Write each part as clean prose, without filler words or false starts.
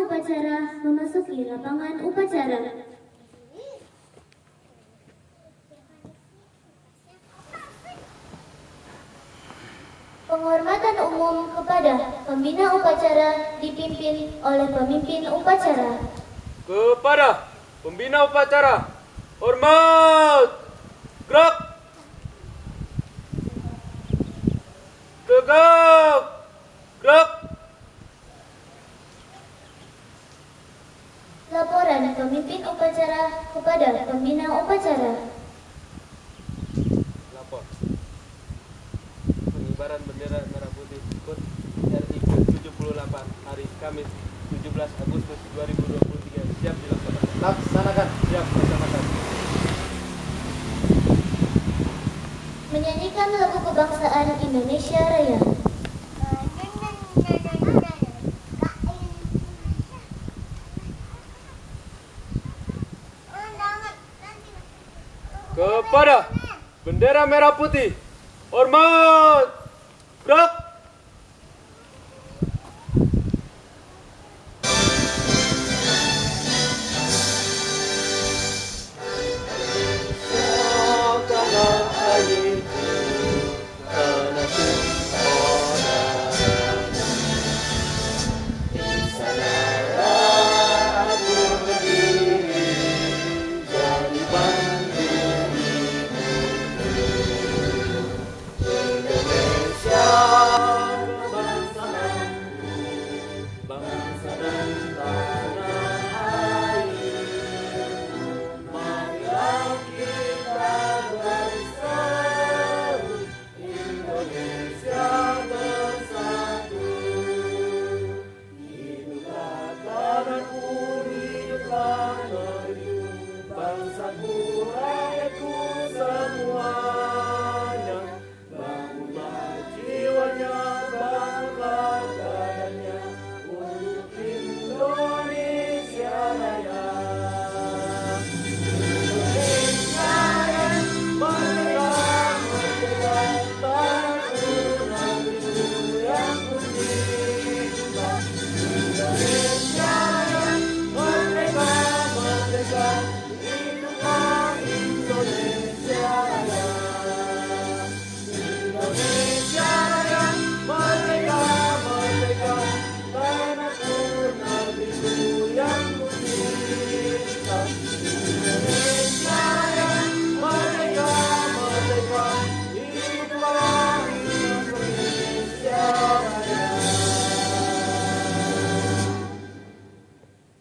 upacara memasuki lapangan upacara. Penghormatan umum kepada pembina upacara dipimpin oleh pemimpin upacara. Kepada pembina upacara, hormat, gerak, tegak, gerak. Laporan pemimpin upacara kepada pembina upacara. Lapor. Pengibaran bendera merah putih KUT RI ke-78 hari Kamis 17 Agustus 2023 siap dilaksanakan. Laksanakan. Siap dilaksanakan. Menyanyikan lagu kebangsaan Indonesia Raya. Kepada bendera merah putih, hormat, gerak.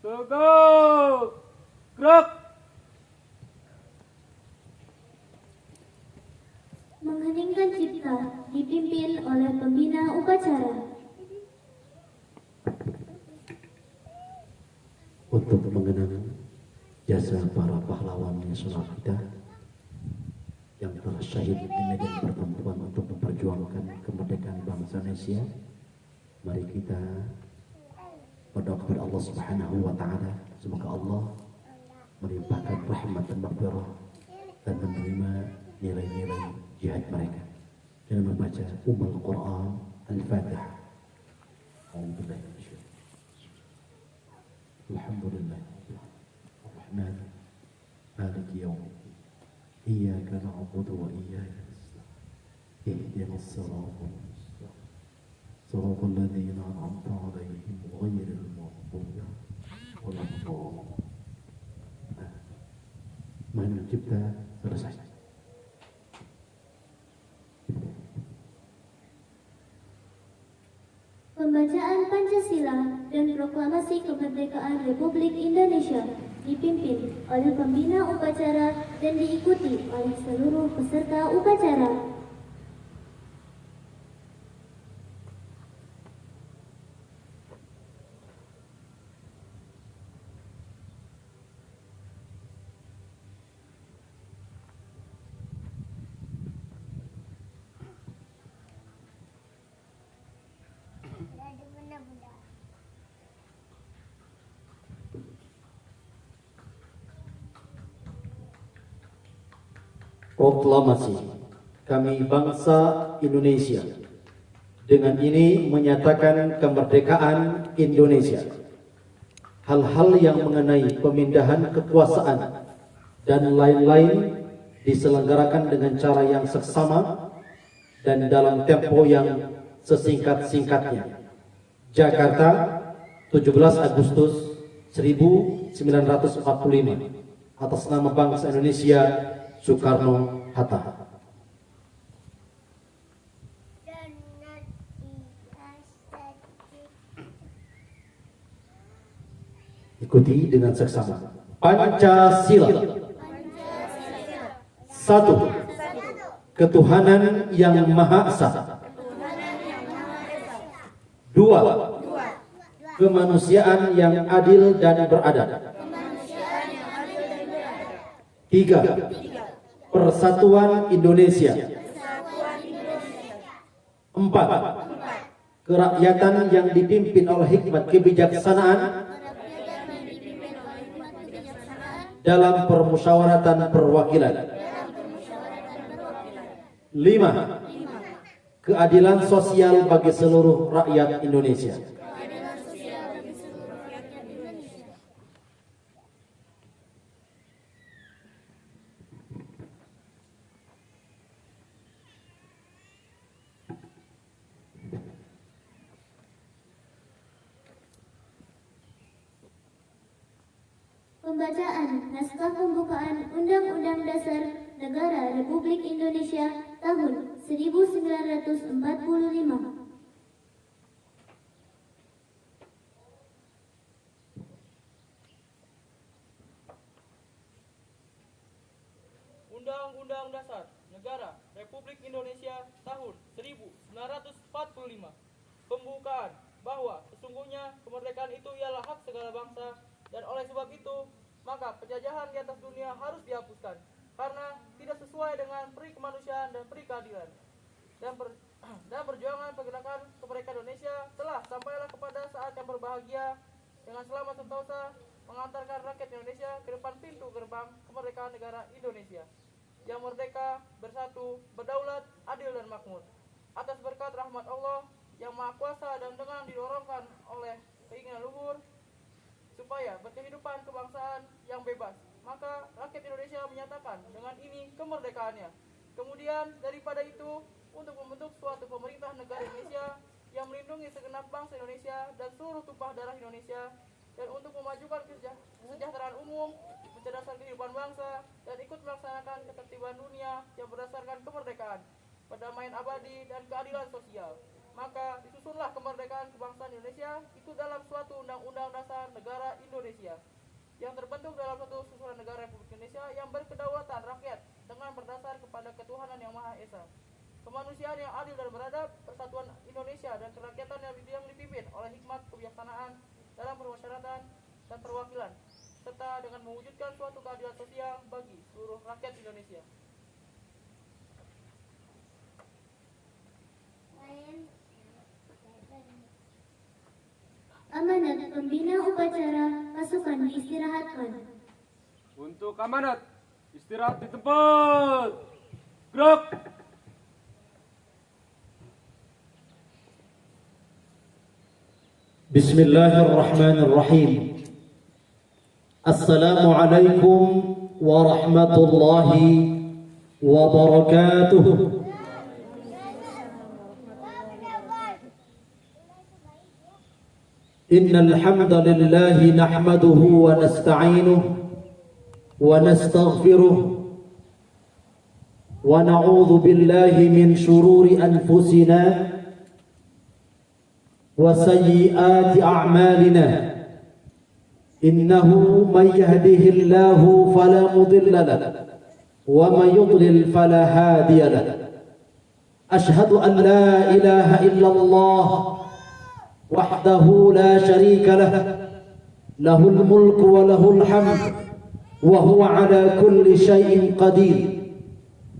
Tegak, gerak. Mengheningkan cipta dipimpin oleh pembina upacara. Untuk mengenang jasa para pahlawan nasional kita yang telah syahid di medan pertempuran untuk memperjuangkan kemerdekaan bangsa Indonesia, mari kita berdoa kepada Allah Subhanahu wa Ta'ala, semoga Allah melimpahkan rahmat dan maghfirah dan menerima nilai-nilai jihad mereka dengan membaca Quran Al-Fatihah. Alhamdulillah Ar-Rahman Maliki Yawmiddin Iyyaka na'budu wa iyyaka nasta'in Ihdinas siratal mustaqim Siratal ladzina an'amta 'alaihim ghairil maghdubi 'alaihim waladdallin. Main cipta selesai. Pembacaan Pancasila dan Proklamasi Kemerdekaan Republik Indonesia dipimpin oleh pembina upacara dan diikuti oleh seluruh peserta upacara. Proklamasi kami bangsa Indonesia dengan ini menyatakan kemerdekaan Indonesia. hal-hal yang mengenai pemindahan kekuasaan dan lain-lain diselenggarakan dengan cara yang seksama dan dalam tempo yang sesingkat-singkatnya. Jakarta, 17 Agustus 1945. Atas nama bangsa Indonesia, Soekarno-Hatta. Ikuti dengan seksama. Pancasila. Satu, ketuhanan yang Maha Esa. Dua, kemanusiaan yang adil dan beradab. Tiga, persatuan Indonesia. Empat, kerakyatan yang dipimpin oleh hikmat kebijaksanaan dalam permusyawaratan perwakilan. 5. Keadilan sosial bagi seluruh rakyat Indonesia. Pembacaan Naskah Pembukaan Undang-Undang Dasar Negara Republik Indonesia tahun 1945. Undang-Undang Dasar Negara Republik Indonesia tahun 1945. Pembukaan bahwa sesungguhnya kemerdekaan itu ialah hak segala bangsa, dan oleh sebab itu maka penjajahan di atas dunia harus dihapuskan karena tidak sesuai dengan peri kemanusiaan dan peri keadilan. Dan perjuangan pergerakan kemerdekaan Indonesia telah sampailah kepada saat yang berbahagia dengan selamat sentosa mengantarkan rakyat Indonesia ke depan pintu gerbang kemerdekaan negara Indonesia yang merdeka, bersatu, berdaulat, adil dan makmur. Atas berkat rahmat Allah yang Maha Kuasa dan dengan didorongkan oleh keinginan luhur supaya berkehidupan kebangsaan yang bebas, maka rakyat Indonesia menyatakan dengan ini kemerdekaannya. Kemudian daripada itu, untuk membentuk suatu pemerintah negara Indonesia yang melindungi segenap bangsa Indonesia dan seluruh tumpah darah Indonesia, dan untuk memajukan kesejahteraan umum, mencerdaskan kehidupan bangsa, dan ikut melaksanakan ketertiban dunia yang berdasarkan kemerdekaan, perdamaian abadi, dan keadilan sosial. Maka disusunlah kemerdekaan kebangsaan Indonesia itu dalam suatu undang-undang dasar negara Indonesia yang terbentuk dalam suatu susunan negara Republik Indonesia yang berkedaulatan rakyat dengan berdasar kepada ketuhanan yang Maha Esa, kemanusiaan yang adil dan beradab, persatuan Indonesia dan kerakyatan yang dipimpin oleh hikmat kebijaksanaan dalam permusyawaratan dan perwakilan, serta dengan mewujudkan suatu keadilan sosial bagi seluruh rakyat Indonesia. Amanat Pembina Upacara Pasukan diistirahatkan. Untuk amanat, istirahat di tempat. Gerak. Bismillahirrahmanirrahim. Assalamualaikum warahmatullahi wabarakatuh. إن الحمد لله نحمده ونستعينه ونستغفره ونعوذ بالله من شرور أنفسنا وسيئات أعمالنا إنه من يهده الله فلا مضل له ومن يضلل فلا هادي له أشهد أن لا إله إلا الله وحده لا شريك له له الملك وله الحمد وهو على كل شيء قدير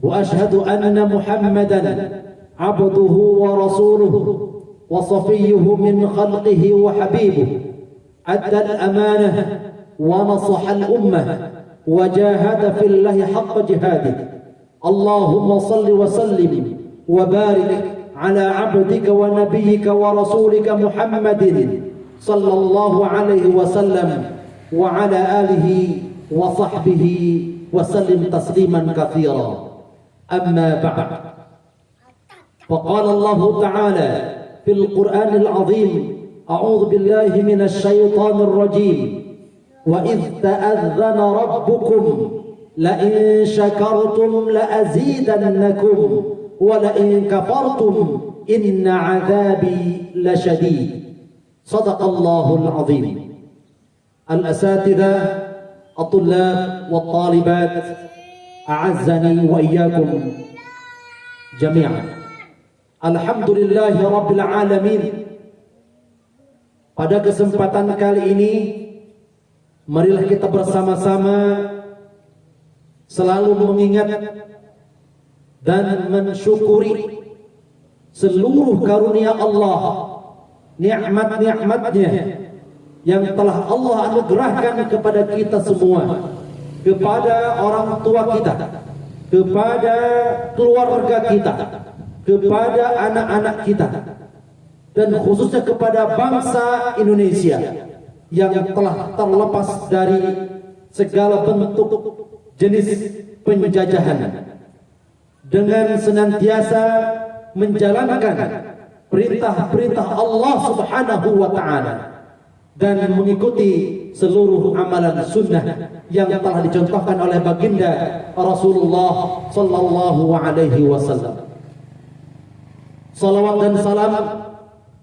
وأشهد أن محمدا عبده ورسوله وصفيه من خلقه وحبيبه أدى الأمانة ونصح الأمة وجاهد في الله حق جهاده اللهم صل وسلم وبارك على عبدك ونبيك ورسولك محمد sallallahu alaihi wasallam wa ala alihi wa sahbihi wa sallim tasliman katsira. Amma ba'd. Faqala Allah Ta'ala fil Qur'anil 'azim, a'udzu billahi minasy syaithanir rajim. Wa idz ta'adzana rabbukum la in syakartum la azidannakum wa la in kafartum inna 'adzabi lasyadid. Shadaqallahul 'azim. Al-asatidzah, at-tullab wat-talibat, a'azzani wa iyyakum jami'an. Alhamdulillahi rabbil alamin. Pada kesempatan kali ini, marilah kita bersama-sama selalu mengingat dan mensyukuri seluruh karunia Allah, nikmat-nikmatnya yang telah Allah anugerahkan kepada kita semua, kepada orang tua kita, kepada keluarga kita, kepada anak-anak kita, dan khususnya kepada bangsa Indonesia yang telah terlepas dari segala bentuk jenis penjajahan, dengan senantiasa menjalankan perintah-perintah Allah Subhanahu wa Ta'ala dan mengikuti seluruh amalan sunnah yang telah dicontohkan oleh baginda Rasulullah sallallahu alaihi wasallam. Salawat dan salam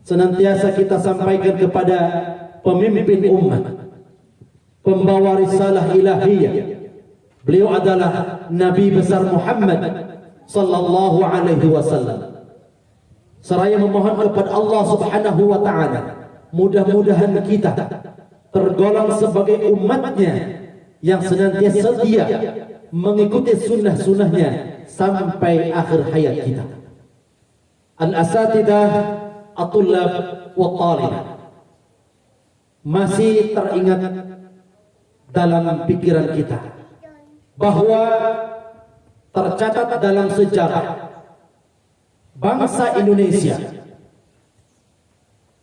senantiasa kita sampaikan kepada pemimpin umat, pembawa risalah ilahiyah. Beliau adalah Nabi besar Muhammad sallallahu alaihi wasallam. Seraya memohon kepada Allah Subhanahu wa Ta'ala, mudah-mudahan kita tergolong sebagai umatnya yang senantiasa setia mengikuti sunnah-sunnahnya sampai akhir hayat kita. Al-asatidzah, at-tullab wat-talibah, masih teringat dalam pikiran kita bahwa tercatat dalam sejarah bangsa Indonesia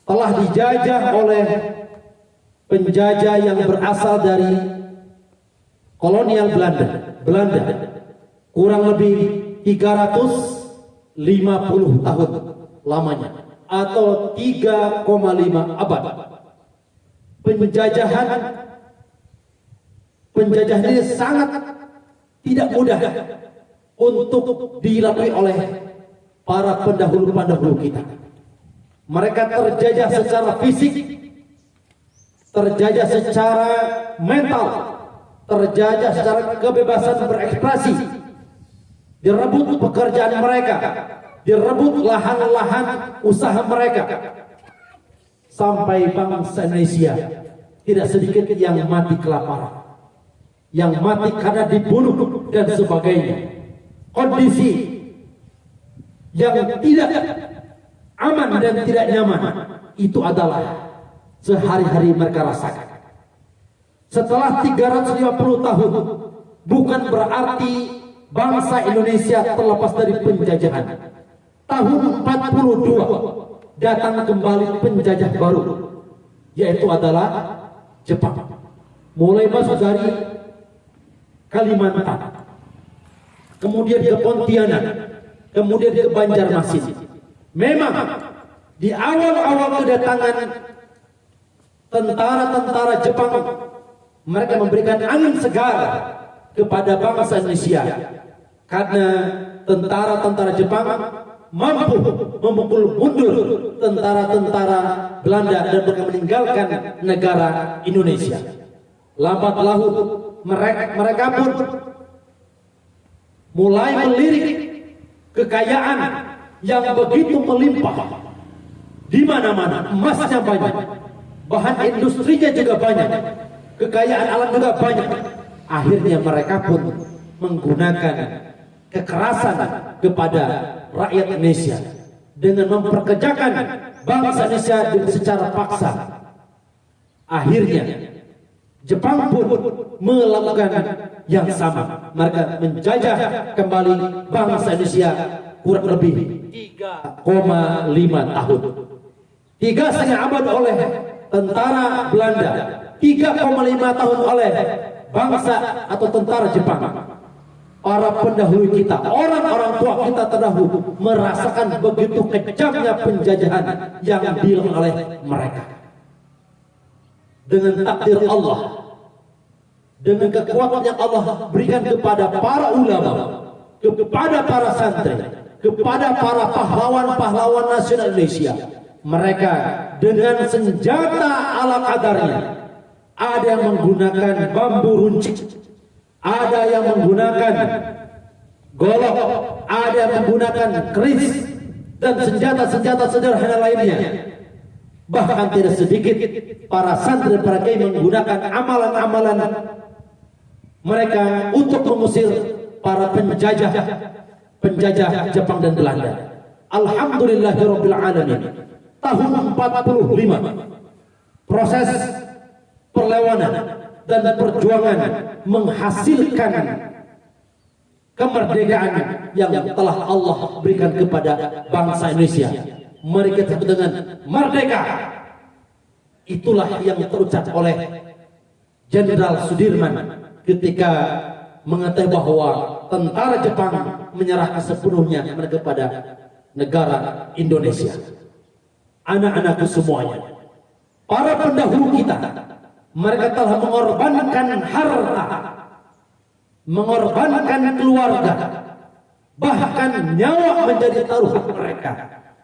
telah dijajah oleh penjajah yang berasal dari kolonial Belanda kurang lebih 350 tahun lamanya, atau 3,5 abad. Penjajahan ini sangat tidak mudah untuk dilalui oleh para pendahulu-pendahulu kita. Mereka terjajah secara fisik, terjajah secara mental, terjajah secara kebebasan berekspresi, direbut pekerjaan mereka, direbut lahan-lahan usaha mereka, sampai bangsa Indonesia tidak sedikit yang mati kelaparan, yang mati karena dibunuh dan sebagainya. Kondisi yang tidak aman dan tidak nyaman itu adalah sehari-hari mereka rasakan. Setelah 350 tahun, bukan berarti bangsa Indonesia terlepas dari penjajahan. Tahun 42 datang kembali penjajah baru, yaitu adalah Jepang. Mulai masuk dari Kalimantan, kemudian ke Pontianak, kemudian ke Banjarmasin. Memang di awal-awal kedatangan tentara-tentara Jepang, mereka memberikan angin segar kepada bangsa Indonesia, karena tentara-tentara Jepang mampu memukul mundur tentara-tentara Belanda dan mereka meninggalkan negara Indonesia. Lambat laun mereka pun mulai melirik kekayaan yang begitu melimpah. Di mana-mana emasnya banyak, bahan industrinya juga banyak, kekayaan alam juga banyak. Akhirnya mereka pun menggunakan kekerasan kepada rakyat Indonesia dengan memperkerjakan bangsa Indonesia secara paksa. Akhirnya Jepang pun melakukan yang sama. Mereka menjajah kembali bangsa Indonesia kurang lebih 3,5 tahun. 3,5 abad oleh tentara Belanda, 3,5 tahun oleh bangsa atau tentara Jepang. Para pendahulu kita, orang-orang tua kita terdahulu merasakan begitu kejamnya penjajahan yang dilakukan oleh mereka. Dengan takdir Allah, dengan kekuatan yang Allah berikan kepada para ulama, kepada para santri, kepada para pahlawan-pahlawan nasional Indonesia, mereka dengan senjata ala kadarnya. Ada yang menggunakan bambu runcing, ada yang menggunakan golok, ada yang menggunakan keris dan senjata-senjata sederhana lainnya. Bahkan tidak sedikit para santri dan para kiai menggunakan amalan-amalan mereka untuk mengusir para penjajah Jepang dan Belanda. Alhamdulillahirabbil alamin. Tahun 45 proses perlawanan dan perjuangan menghasilkan kemerdekaan yang telah Allah berikan kepada bangsa Indonesia. Mereka disebut dengan merdeka. Itulah yang terucap oleh Jenderal Sudirman ketika mengatakan bahwa tentara Jepang menyerahkan sepenuhnya kepada negara Indonesia. Anak-anakku semuanya, para pendahulu kita, mereka telah mengorbankan harta, mengorbankan keluarga, bahkan nyawa menjadi taruhan mereka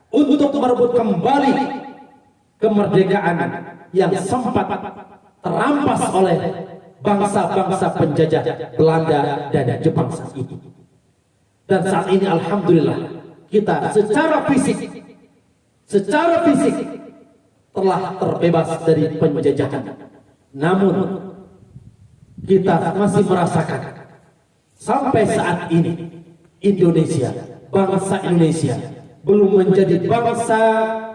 untuk merebut kembali kemerdekaan yang sempat terampas oleh bangsa-bangsa penjajah Belanda dan Jepang saat itu. Dan saat ini alhamdulillah kita secara fisik telah terbebas dari penjajahan. Namun kita masih merasakan sampai saat ini Indonesia, bangsa Indonesia belum menjadi bangsa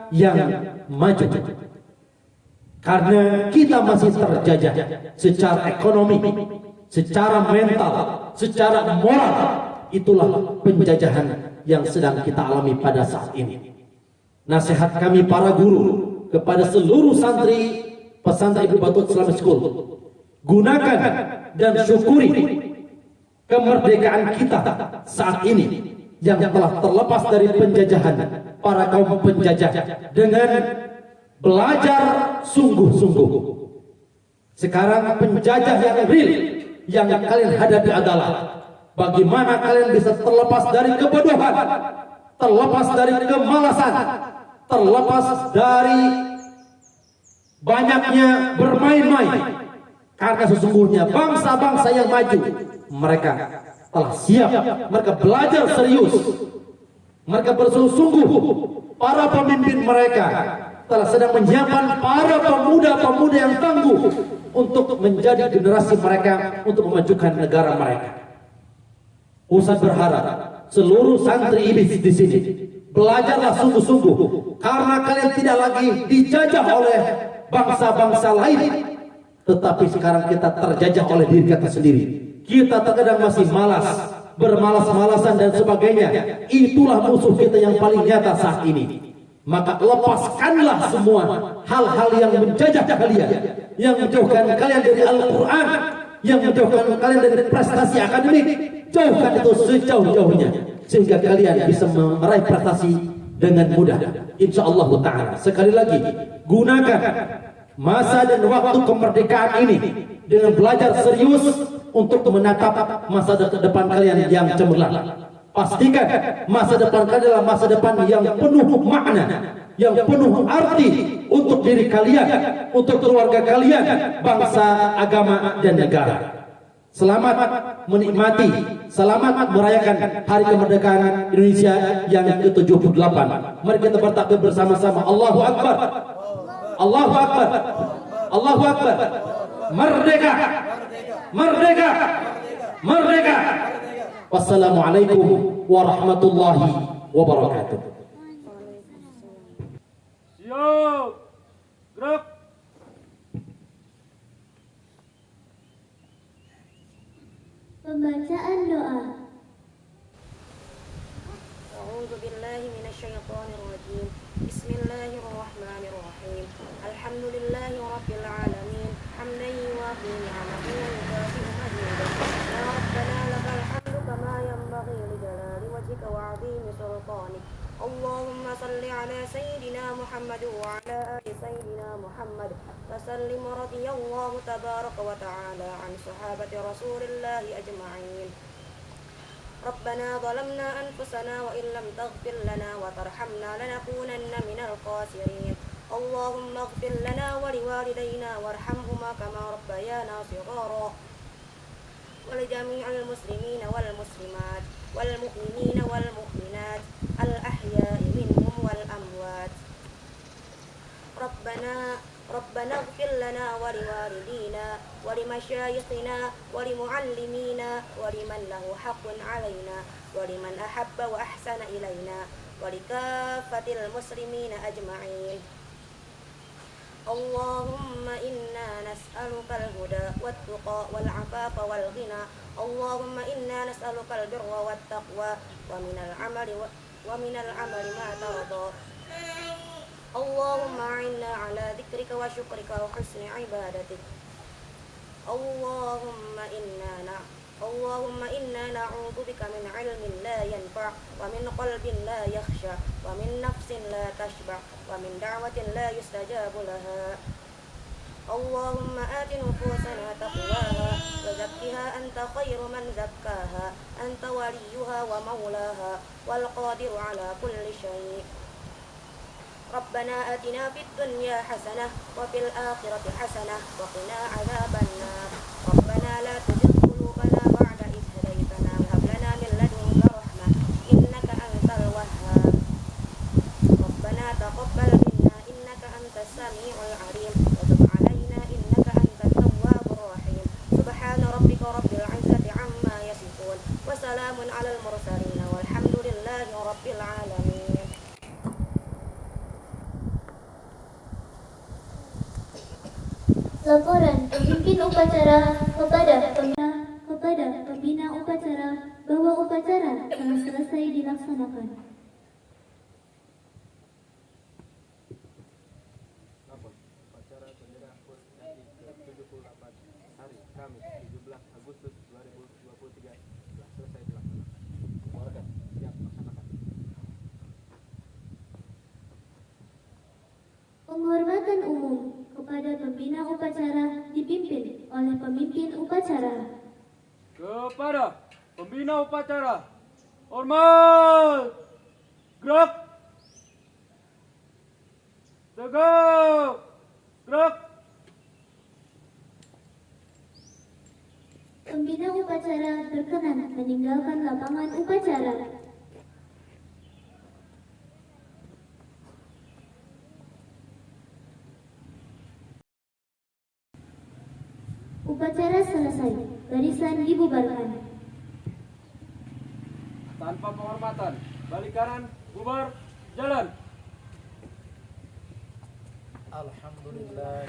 yang maju. Karena kita masih terjajah secara ekonomi, secara mental, secara moral. Itulah penjajahan yang sedang kita alami pada saat ini. Nasihat kami para guru kepada seluruh santri pesantren Ibnu Battuta Islamic School, gunakan dan syukuri kemerdekaan kita saat ini yang telah terlepas dari penjajahan para kaum penjajah dengan belajar sungguh-sungguh. Sekarang penjajah yang real yang kalian hadapi adalah bagaimana kalian bisa terlepas dari kebodohan, terlepas dari kemalasan, terlepas dari banyaknya bermain-main. Karena sesungguhnya bangsa-bangsa yang maju, mereka telah siap, mereka belajar serius, mereka bersungguh-sungguh. Para pemimpin mereka telah sedang menyiapkan para pemuda-pemuda yang tangguh untuk menjadi generasi mereka untuk memajukan negara mereka. Ustaz berharap seluruh santri iblis di sini belajarlah sungguh-sungguh, karena kalian tidak lagi dijajah oleh bangsa-bangsa lain, tetapi sekarang kita terjajah oleh diri kita sendiri. Kita terkadang masih malas, bermalas-malasan dan sebagainya. Itulah musuh kita yang paling nyata saat ini. Maka lepaskanlah semua hal-hal yang menjajah kalian, yang menjauhkan kalian dari Al-Quran, yang menjauhkan kalian dari prestasi akademik. Jauhkan itu sejauh-jauhnya, sehingga kalian bisa meraih prestasi dengan mudah, insyaallah ta'ala. Sekali lagi, gunakan masa dan waktu kemerdekaan ini dengan belajar serius untuk menatap masa depan kalian yang cemerlang. Pastikan masa depan kalian adalah masa depan yang penuh makna, yang penuh arti untuk diri kalian, untuk keluarga kalian, bangsa, agama, dan negara. Selamat menikmati, selamat merayakan Hari Kemerdekaan Indonesia yang ke-78. Mari kita bertakbir bersama-sama. Allahu Akbar, Allahu Akbar, Allahu Akbar. Merdeka, merdeka, merdeka. Wassalamualaikum warahmatullahi wabarakatuh. Siap, gerak. Pembacaan doa. أعوذ بالله من الشيطان الرجيم. بسم الله الرحمن الرحيم. الحمد لله رب العالمين حمدا يوافي نعمه ويكافئ مزيدا. يا ربنا لك الحمد كما ينبغي لجلال وجهك وعظيم سلطانك. اللهم صل على سيدنا محمد وعلى آل سيدنا محمد وسلم. رضي الله تبارك وتعالى عن صحابة رسول الله أجمعين. ربنا ظلمنا أنفسنا وإن لم تغفر لنا وترحمنا لنكونن من الخاسرين. اللهم اغفر لنا ولوالدينا وارحمهما كما ربيانا صغارا، ولجميع المسلمين والمسلمات والمؤمنين والمؤمنات الأحياء منهم والأموات. ربنا اغفر لنا ولوالدينا ولمشايخنا ولمعلمينا ولمن له حق علينا ولمن أحب وأحسن إلينا ولكافة المسلمين أجمعين. اللهم إنا نسألك الهدى والتقى والعفاف والغنى. اللهم إنا نسألك البر والتقوى ومن العمل ما ترضى. اللهم أعنا على ذكرك وشكرك وحسن عبادتك. اللهم إنا نعوذ بك من علم لا ينفع ومن قلب لا يخشع ومن نفس لا تشبع ومن دعوة لا يستجاب لها. اللهم آت نفوسنا تقواها وزكها أنت خير من زكاها، أنت وليها ومولاها والقادر على كل شيء. ربنا آتنا في الدنيا حسنة وفي الآخرة حسنة وقنا عذاب النار. ربنا لا تزغ قلوبنا بعد إذ هديتنا وهب لنا من لدنك رحمة إنك أنت الوهاب. ربنا تقبل منا إنك أنت السميع العليم وتب علينا إنك أنت التواب الرحيم. سبحان ربك رب العزة عما يصفون وسلام على المرسلين والحمد لله رب العالمين. Laporan pemimpin upacara kepada pembina upacara bahwa upacara telah selesai dilaksanakan. Upacara bendera HUT RI ke-78 hari Kamis 17 Agustus 2023 telah selesai dilaksanakan. Warga siap melaksanakan. Penghormatan umum kepada pembina upacara dipimpin oleh pemimpin upacara. Kepada pembina upacara, hormat, gerak, tegak, gerak. Pembina upacara berkenan meninggalkan lapangan upacara. Upacara selesai, barisan dibubarkan. Tanpa penghormatan, balik kanan, bubar, jalan. Alhamdulillah.